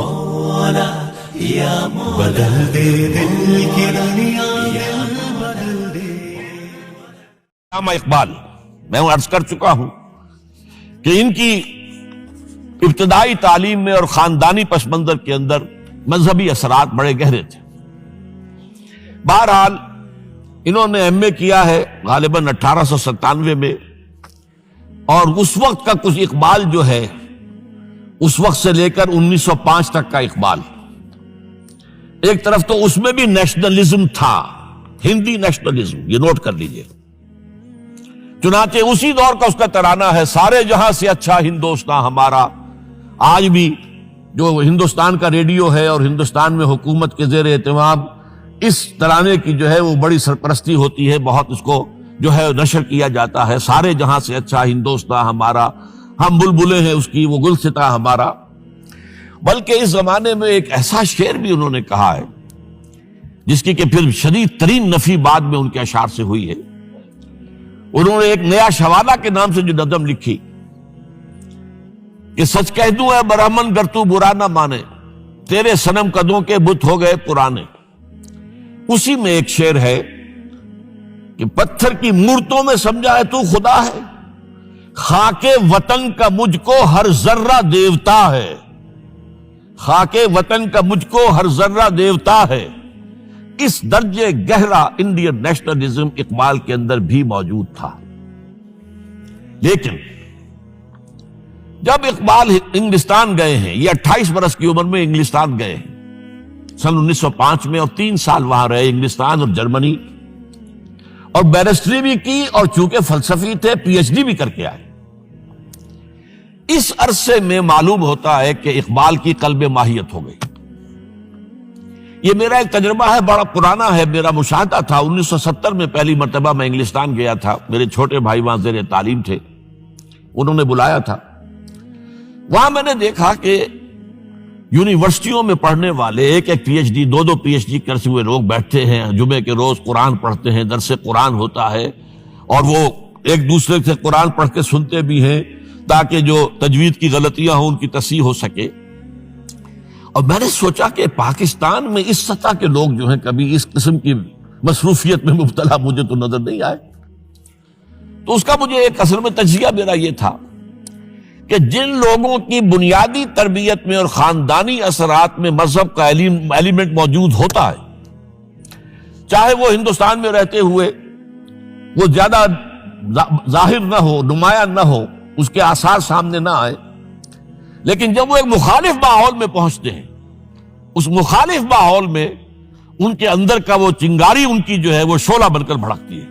مولا یا مولا بدل دے دل کی دنیا بدل دے۔ علامہ اقبال، میں عرض کر چکا ہوں کہ ان کی ابتدائی تعلیم میں اور خاندانی پس منظر کے اندر مذہبی اثرات بڑے گہرے تھے۔ بہرحال انہوں نے ایم اے کیا ہے غالباً 1897 میں، اور اس وقت کا کچھ اقبال جو ہے اس وقت سے لے کر 1905 تک کا اقبال، ایک طرف تو اس میں بھی نیشنلزم تھا، ہندی نیشنلزم، یہ نوٹ کر لیجئے۔ چنانچہ اسی دور کا اس کا ترانہ ہے، سارے جہاں سے اچھا ہندوستان ہمارا۔ آج بھی جو ہندوستان کا ریڈیو ہے اور ہندوستان میں حکومت کے زیر اہتمام اس ترانے کی جو ہے وہ بڑی سرپرستی ہوتی ہے، بہت اس کو جو ہے نشر کیا جاتا ہے، سارے جہاں سے اچھا ہندوستان ہمارا، ہم بلبلیں ہیں اس کی، وہ گلستاں ہمارا۔ بلکہ اس زمانے میں ایک ایسا شعر بھی انہوں نے کہا ہے جس کی کہ پھر شدید ترین نفی بعد میں ان کے اشعار سے ہوئی ہے۔ انہوں نے ایک نیا شوالہ کے نام سے جو نظم لکھی کہ سچ کہہ دوں اے برہمن گر تو برا نہ مانے، تیرے صنم قدوں کے بت ہو گئے پرانے۔ اسی میں ایک شعر ہے کہ پتھر کی مورتوں میں سمجھا ہے تو خدا ہے، خاک وطن کا مجھ کو ہر ذرہ دیوتا ہے، خاک وطن کا مجھ کو ہر ذرہ دیوتا ہے۔ اس درجے گہرا انڈین نیشنلزم اقبال کے اندر بھی موجود تھا۔ لیکن جب اقبال انگلستان گئے ہیں، یہ 28 برس کی عمر میں انگلستان گئے ہیں سن 1905 میں، اور 3 سال وہاں رہے انگلستان اور جرمنی، اور بیرسٹری بھی کی، اور چونکہ فلسفی تھے پی ایچ ڈی بھی کر کے آئے۔ اس عرصے میں معلوم ہوتا ہے کہ اقبال کی قلب ماہیت ہو گئی۔ یہ میرا ایک تجربہ ہے، بڑا پرانا ہے، میرا مشاہدہ تھا۔ 1970 میں پہلی مرتبہ میں انگلستان گیا تھا، میرے چھوٹے بھائی وہاں زیر تعلیم تھے، انہوں نے بلایا تھا۔ وہاں میں نے دیکھا کہ یونیورسٹیوں میں پڑھنے والے ایک P H D, 2 P H D کرتے ہوئے لوگ بیٹھتے ہیں، جمعے کے روز قرآن پڑھتے ہیں، درس قرآن ہوتا ہے، اور وہ ایک دوسرے سے قرآن پڑھ کے سنتے بھی ہیں تاکہ جو تجوید کی غلطیاں ہوں ان کی تصحیح ہو سکے۔ اور میں نے سوچا کہ پاکستان میں اس سطح کے لوگ جو ہیں کبھی اس قسم کی مصروفیت میں مبتلا مجھے تو نظر نہیں آئے۔ تو اس کا مجھے ایک اصل میں تجزیہ میرا یہ تھا کہ جن لوگوں کی بنیادی تربیت میں اور خاندانی اثرات میں مذہب کا ایلیمنٹ موجود ہوتا ہے، چاہے وہ ہندوستان میں رہتے ہوئے وہ زیادہ ظاہر نہ ہو، نمایاں نہ ہو، اس کے آثار سامنے نہ آئے، لیکن جب وہ ایک مخالف ماحول میں پہنچتے ہیں، اس مخالف ماحول میں ان کے اندر کا وہ چنگاری ان کی جو ہے وہ شعلہ بن کر بھڑکتی ہے۔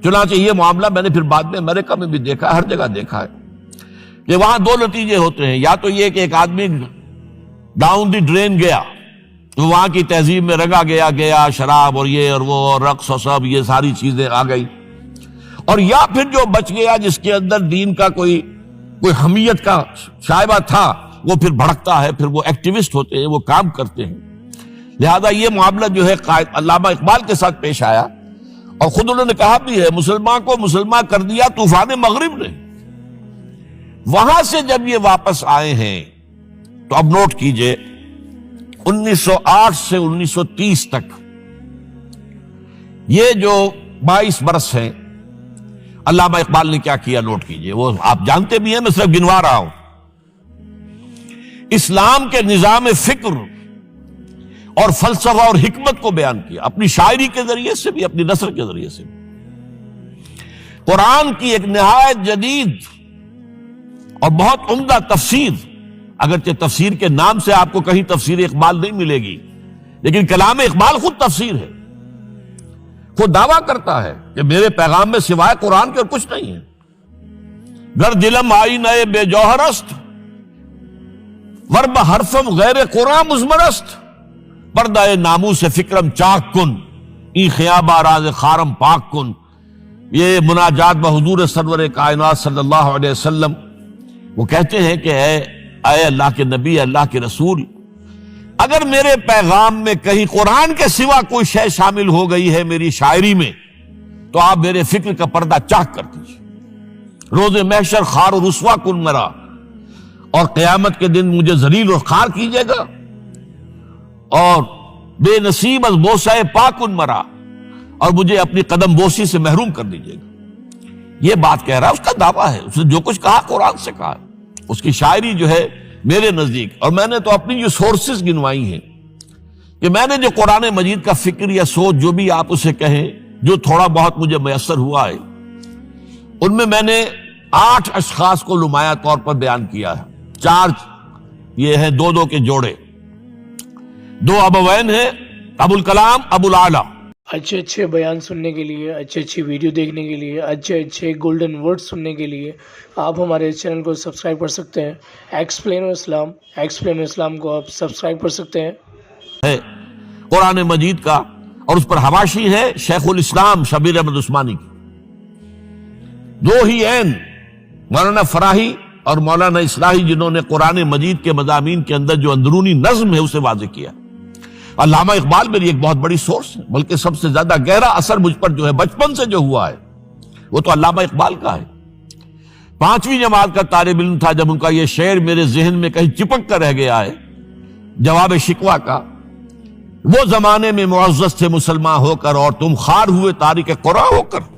چنانچہ یہ معاملہ میں نے پھر بعد میں امریکہ میں بھی دیکھا، ہر جگہ دیکھا ہے کہ وہاں 2 نتیجے ہوتے ہیں، یا تو یہ کہ ایک آدمی ڈاؤن دی ڈرین گیا، تو وہاں کی تہذیب میں رنگا گیا شراب اور یہ اور وہ اور رقص اور سب یہ ساری چیزیں آ گئی، اور یا پھر جو بچ گیا جس کے اندر دین کا کوئی حمیت کا شائبہ تھا، وہ پھر بھڑکتا ہے، پھر وہ ایکٹیوسٹ ہوتے ہیں، وہ کام کرتے ہیں۔ لہذا یہ معاملہ جو ہے علامہ اقبال کے ساتھ پیش آیا، اور خود انہوں نے کہا بھی ہے، مسلمان کو مسلمان کر دیا طوفان مغرب نے۔ وہاں سے جب یہ واپس آئے ہیں تو اب نوٹ کیجئے 1908 سے 1930 تک یہ جو 22 برس ہیں، علامہ اقبال نے کیا کیا نوٹ کیجئے، وہ آپ جانتے بھی ہیں، میں صرف گنوا رہا ہوں۔ اسلام کے نظام فکر اور فلسفہ اور حکمت کو بیان کیا، اپنی شاعری کے ذریعے سے بھی، اپنی نثر کے ذریعے سے بھی۔ قرآن کی ایک نہایت جدید اور بہت عمدہ تفسیر، اگرچہ تفسیر کے نام سے آپ کو کہیں تفسیر اقبال نہیں ملے گی، لیکن کلام اقبال خود تفسیر ہے، خود دعویٰ کرتا ہے کہ میرے پیغام میں سوائے قرآن کے اور کچھ نہیں ہے۔ گر دلم آئی نئے بے جوہر است، ورب حرفم غیر قرآن مزمرست، پردہ ناموس فکرم چاک کن، ای خیابہ راز خارم پاک کن۔ یہ مناجات بحضور سرور کائنات صلی اللہ علیہ وسلم، وہ کہتے ہیں کہ اے اللہ کے نبی، اللہ کے رسول، اگر میرے پیغام میں کہیں قرآن کے سوا کوئی شے شامل ہو گئی ہے میری شاعری میں، تو آپ میرے فکر کا پردہ چاک کر دیجیے۔ روز محشر خار و رسوا کن مرا، اور قیامت کے دن مجھے ذلیل و خوار کیجیے گا، اور بے نصیب از بوسہ پاکن مرا، اور مجھے اپنی قدم بوسی سے محروم کر دیجیے گا۔ یہ بات کہہ رہا ہے، اس کا دعویٰ ہے، اس نے جو کچھ کہا قرآن سے کہا ہے۔ اس کی شاعری جو ہے میرے نزدیک، اور میں نے تو اپنی جو سورسز گنوائی ہیں کہ میں نے جو قرآن مجید کا فکر یا سوچ جو بھی آپ اسے کہیں، جو تھوڑا بہت مجھے میسر ہوا ہے، ان میں نے 8 اشخاص کو نمایاں طور پر بیان کیا ہے۔ 4 یہ ہیں دو کے جوڑے، 2 ابوین ہیں، ابو الکلام ابو الاعلیٰ۔ اچھے بیان سننے کے لیے، اچھی ویڈیو دیکھنے کے لیے، اچھے گولڈن ورڈ سننے کے لیے آپ ہمارے چینل کو سبسکرائب کر سکتے ہیں۔ ایکسپلین اسلام کو آپ سبسکرائب کر سکتے ہیں۔ ہے قرآن مجید کا، اور اس پر حواشی ہے شیخ الاسلام شبیر احمد عثمانی کی۔ 2 ہی عین، مولانا فراہی اور مولانا اصلاحی، جنہوں نے قرآن مجید کے مضامین کے اندر جو اندرونی نظم ہے اسے واضح کیا۔ علامہ اقبال میری ایک بہت بڑی سورس ہے، بلکہ سب سے زیادہ گہرا اثر مجھ پر جو ہے بچپن سے جو ہوا ہے وہ تو علامہ اقبال کا ہے۔ 5ویں جماعت کا طالب علم تھا جب ان کا یہ شعر میرے ذہن میں کہیں چپک کر رہ گیا ہے، جواب شکوہ کا: وہ زمانے میں معزز تھے مسلمان ہو کر، اور تم خوار ہوئے تارک قرآن ہو کر۔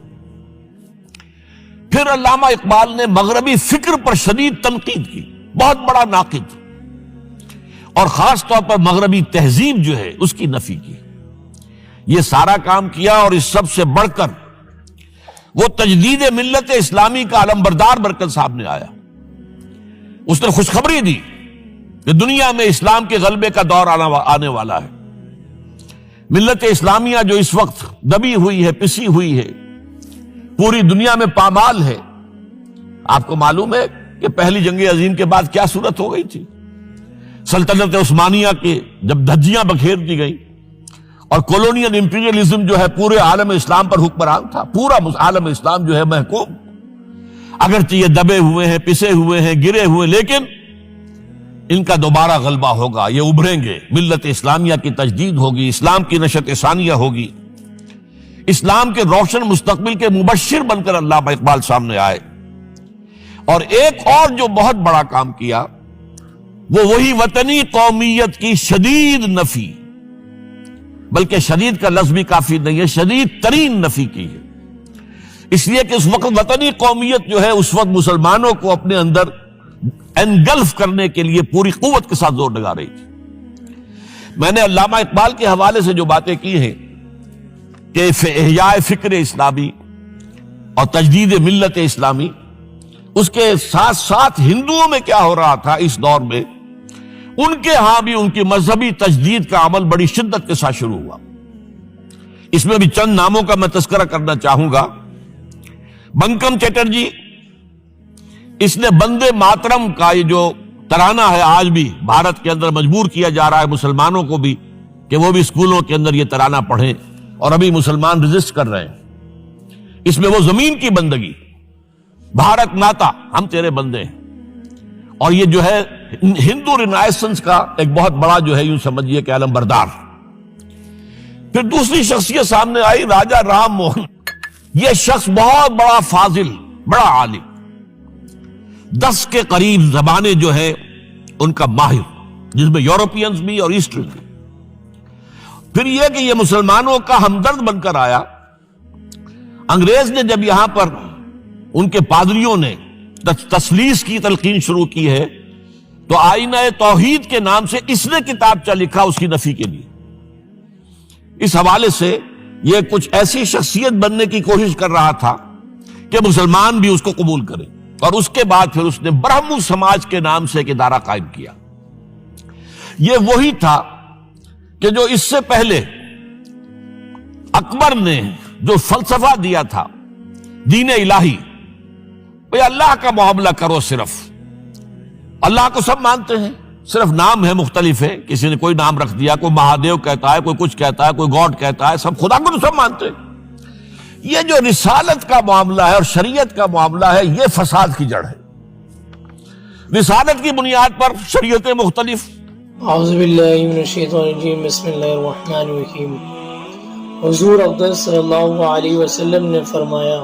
پھر علامہ اقبال نے مغربی فکر پر شدید تنقید کی، بہت بڑا ناقد، اور خاص طور پر مغربی تہذیب جو ہے اس کی نفی کی۔ یہ سارا کام کیا، اور اس سب سے بڑھ کر وہ تجدید ملت اسلامی کا علمبردار بن کر سامنے آیا۔ اس نے خوشخبری دی کہ دنیا میں اسلام کے غلبے کا دور آنے والا ہے۔ ملت اسلامیہ جو اس وقت دبی ہوئی ہے، پسی ہوئی ہے، پوری دنیا میں پامال ہے۔ آپ کو معلوم ہے کہ پہلی جنگ عظیم کے بعد کیا صورت ہو گئی تھی؟ سلطنت عثمانیہ کے جب دھجیاں بکھیر دی گئی، اور کولونیل امپیریلزم جو ہے پورے عالم اسلام پر حکمران تھا، پورا عالم اسلام جو ہے محکوم، اگرچہ یہ دبے ہوئے ہیں، پسے ہوئے ہیں، گرے ہوئے، لیکن ان کا دوبارہ غلبہ ہوگا، یہ ابھریں گے، ملت اسلامیہ کی تجدید ہوگی، اسلام کی نشت ثانیہ ہوگی، اسلام کے روشن مستقبل کے مبشر بن کر علامہ اقبال سامنے آئے۔ اور ایک اور جو بہت بڑا کام کیا وہ وہی وطنی قومیت کی شدید نفی، بلکہ شدید کا لفظ بھی کافی نہیں ہے، شدید ترین نفی کی ہے۔ اس لیے کہ اس وقت وطنی قومیت جو ہے اس وقت مسلمانوں کو اپنے اندر انگلف کرنے کے لیے پوری قوت کے ساتھ زور لگا رہی تھی۔ میں نے علامہ اقبال کے حوالے سے جو باتیں کی ہیں کہ احیاء فکر اسلامی اور تجدید ملت اسلامی، اس کے ساتھ ساتھ ہندوؤں میں کیا ہو رہا تھا اس دور میں، ان کے ہاں بھی ان کی مذہبی تجدید کا عمل بڑی شدت کے ساتھ شروع ہوا۔ اس میں بھی چند ناموں کا میں تذکرہ کرنا چاہوں گا۔ بنکم چٹرجی، اس نے بندے ماترم کا یہ جو ترانہ ہے آج بھی بھارت کے اندر مجبور کیا جا رہا ہے مسلمانوں کو بھی کہ وہ بھی اسکولوں کے اندر یہ ترانہ پڑھیں، اور ابھی مسلمان رجسٹ کر رہے ہیں۔ اس میں وہ زمین کی بندگی، بھارت ماتا ہم تیرے بندے ہیں، اور یہ جو ہے ہندو رینائسنس کا ایک بہت بڑا جو ہے یوں سمجھیے کہ علم بردار۔ پھر دوسری شخصیت سامنے آئی، راجہ رام موہن۔ یہ شخص بہت بڑا فاضل، بڑا عالم، 10 کے قریب زبانیں جو ہے ان کا ماہر، جس میں یورپینز بھی اور ایسٹرن بھی۔ پھر یہ کہ یہ مسلمانوں کا ہمدرد بن کر آیا۔ انگریز نے جب یہاں پر ان کے پادریوں نے تسلیس کی تلقین شروع کی ہے تو آئینہ توحید کے نام سے اس نے کتابچہ لکھا اس کی نفی کے لیے۔ اس حوالے سے یہ کچھ ایسی شخصیت بننے کی کوشش کر رہا تھا کہ مسلمان بھی اس کو قبول کریں، اور اس کے بعد پھر اس نے برہمو سماج کے نام سے ایک ادارہ قائم کیا۔ یہ وہی تھا کہ جو اس سے پہلے اکبر نے جو فلسفہ دیا تھا دین الہی، بھئی اللہ کا معاملہ کرو، صرف اللہ کو سب مانتے ہیں، صرف نام ہے مختلف ہے، کسی نے کوئی نام رکھ دیا، کوئی مہادیو کہتا ہے، کوئی کچھ کہتا ہے، کوئی گاڈ کہتا ہے، سب خدا کو تو سب مانتے ہیں۔ یہ جو رسالت کا معاملہ ہے اور شریعت کا معاملہ ہے، یہ فساد کی جڑ ہے۔ رسالت کی بنیاد پر شریعتیں مختلف۔ اعوذ باللہ من الشیطان الرجیم، بسم اللہ الرحمن الرحیم۔ حضور اقدس صلی اللہ علیہ وسلم نے فرمایا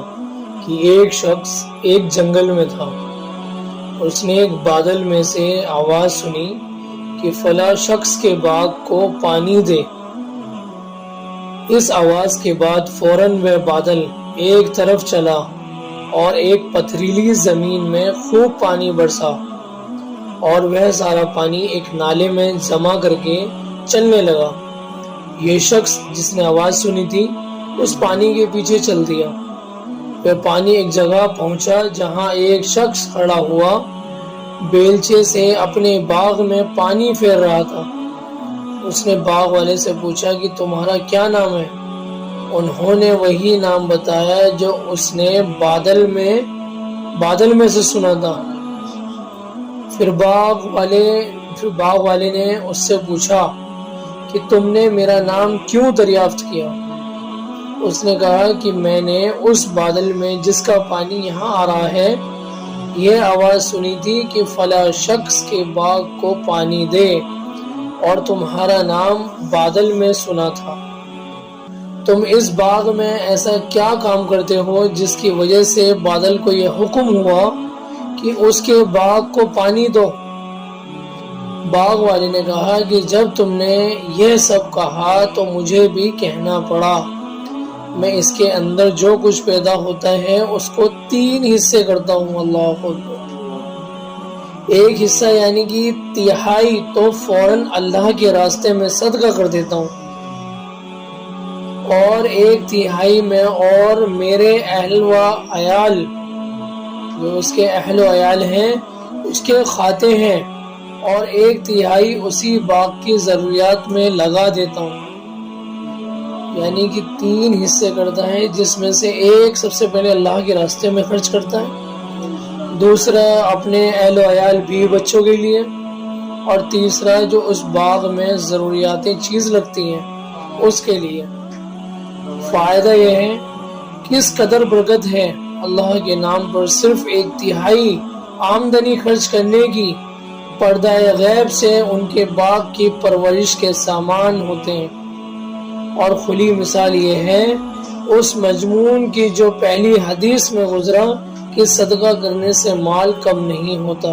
کہ ایک شخص ایک جنگل میں تھا، اس نے ایک بادل میں سے آواز سنی کہ فلاں شخص کے باغ کو پانی دے۔ اس آواز کے بعد فوراً وہ بادل ایک طرف چلا اور ایک پتھریلی زمین میں خوب پانی برسا اور وہ سارا پانی ایک نالے میں جمع کر کے چلنے لگا۔ یہ شخص جس نے آواز سنی تھی اس پانی کے پیچھے چل دیا۔ وہ پانی ایک جگہ پہنچا جہاں ایک شخص کھڑا ہوا بیلچے سے اپنے باغ میں پانی پھیر رہا تھا۔ اس نے باغ والے سے پوچھا کہ تمہارا کیا نام ہے؟ انہوں نے وہی نام بتایا جو اس نے بادل میں سے سنا تھا۔ پھر باغ والے نے اس سے پوچھا کہ تم نے میرا نام کیوں دریافت کیا؟ اس نے کہا کہ میں نے اس بادل میں جس کا پانی یہاں آ رہا ہے یہ آواز سنی تھی کہ فلاں شخص کے باغ کو پانی دے، اور تمہارا نام بادل میں سنا تھا۔ تم اس باغ میں ایسا کیا کام کرتے ہو جس کی وجہ سے بادل کو یہ حکم ہوا کہ اس کے باغ کو پانی دو؟ باغ والے نے کہا کہ جب تم نے یہ سب کہا تو مجھے بھی کہنا پڑا۔ میں اس کے اندر جو کچھ پیدا ہوتا ہے اس کو 3 حصے کرتا ہوں۔ اللہ اکبر۔ ایک حصہ یعنی کہ تہائی تو فوراً اللہ کے راستے میں صدقہ کر دیتا ہوں، اور ایک تہائی میں اور میرے اہل و عیال جو اس کے اہل و عیال ہیں اس کے کھاتے ہیں، اور ایک تہائی اسی باغ کی ضروریات میں لگا دیتا ہوں۔ یعنی کہ 3 حصے کرتا ہے، جس میں سے ایک سب سے پہلے اللہ کے راستے میں خرچ کرتا ہے، دوسرا اپنے اہل و عیال بیوی بچوں کے لیے، اور تیسرا جو اس باغ میں ضروریاتیں چیز لگتی ہیں اس کے لیے۔ فائدہ یہ ہے کس قدر برکت ہے اللہ کے نام پر صرف 1/3 آمدنی خرچ کرنے کی۔ پردہ غیب سے ان کے باغ کی پرورش کے سامان ہوتے ہیں، اور کھلی مثال یہ ہے اس مضمون کی جو پہلی حدیث میں گزرا کہ صدقہ کرنے سے مال کم نہیں ہوتا،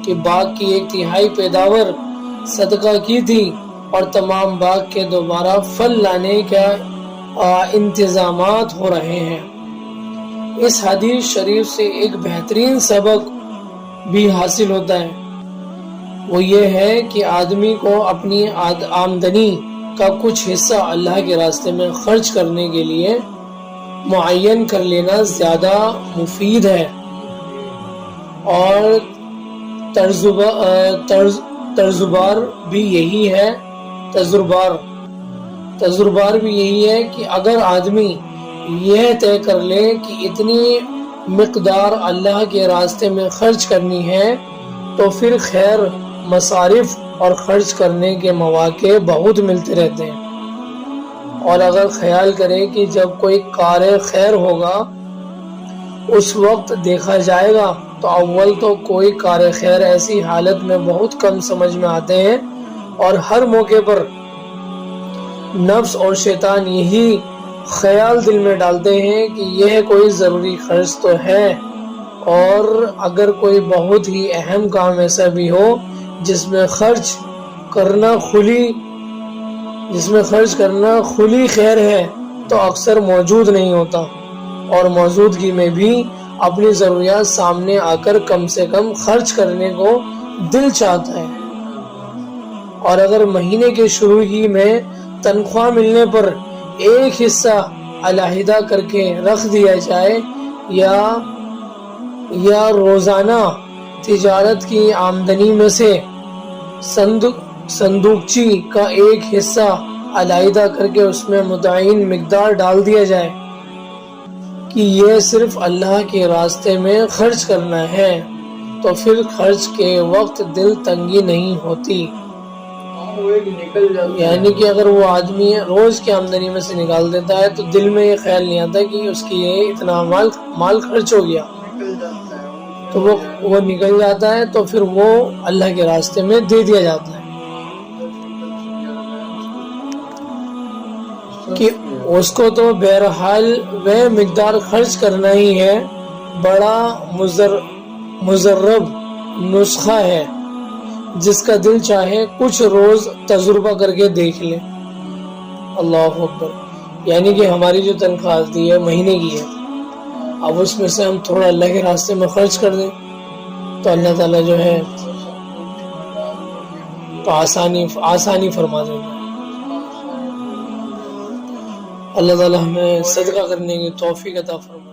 کہ باغ کی 1/3 پیداوار صدقہ کی تھی اور تمام باغ کے دوبارہ پھل لانے کا انتظامات ہو رہے ہیں۔ اس حدیث شریف سے ایک بہترین سبق بھی حاصل ہوتا ہے، وہ یہ ہے کہ آدمی کو اپنی آمدنی کا کچھ حصہ اللہ کے راستے میں خرچ کرنے کے لیے معین کر لینا زیادہ مفید ہے، اور تجربار بھی یہی ہے کہ اگر آدمی یہ طے کر لے کہ اتنی مقدار اللہ کے راستے میں خرچ کرنی ہے تو پھر خیر مصارف اور خرچ کرنے کے مواقع بہت ملتے رہتے ہیں۔ اور اگر خیال کرے کہ جب کوئی کار خیر ہوگا اس وقت دیکھا جائے گا تو اول تو کوئی کار خیر ایسی حالت میں بہت کم سمجھ میں آتے ہیں، اور ہر موقع پر نفس اور شیطان یہی خیال دل میں ڈالتے ہیں کہ یہ کوئی ضروری خرچ تو ہے، اور اگر کوئی بہت ہی اہم کام ایسا بھی ہو جس میں خرچ کرنا کھلی خیر ہے تو اکثر موجود نہیں ہوتا، اور موجودگی میں بھی اپنی ضروریات سامنے آ کر کم سے کم خرچ کرنے کو دل چاہتا ہے۔ اور اگر مہینے کے شروع ہی میں تنخواہ ملنے پر ایک حصہ علیحدہ کر کے رکھ دیا جائے، یا روزانہ تجارت کی آمدنی میں سے صندوقچی کا ایک حصہ علیحدہ کر کے اس میں متعین مقدار ڈال دیا جائے کہ یہ صرف اللہ کے راستے میں خرچ کرنا ہے، تو پھر خرچ کے وقت دل تنگی نہیں ہوتی۔ یعنی کہ اگر وہ آدمی روز کی آمدنی میں سے نکال دیتا ہے تو دل میں یہ خیال نہیں آتا کہ اس کی یہ اتنا مال خرچ ہو گیا، تو وہ نکل جاتا ہے، تو پھر وہ اللہ کے راستے میں دے دیا جاتا ہے کہ اس کو تو بہرحال وہ مقدار خرچ کرنا ہی ہے۔ بڑا مجرب نسخہ ہے، جس کا دل چاہے کچھ روز تجربہ کر کے دیکھ لے۔ اللہ اکبر، یعنی کہ ہماری جو تنخواہ آتی ہے مہینے کی ہے، اب اس میں سے ہم تھوڑا اللہ کے راستے میں خرچ کر دیں تو اللہ تعالیٰ جو ہے تو آسانی فرما دیں گے۔ اللہ تعالیٰ ہمیں صدقہ کرنے کی توفیق عطا فرمائے۔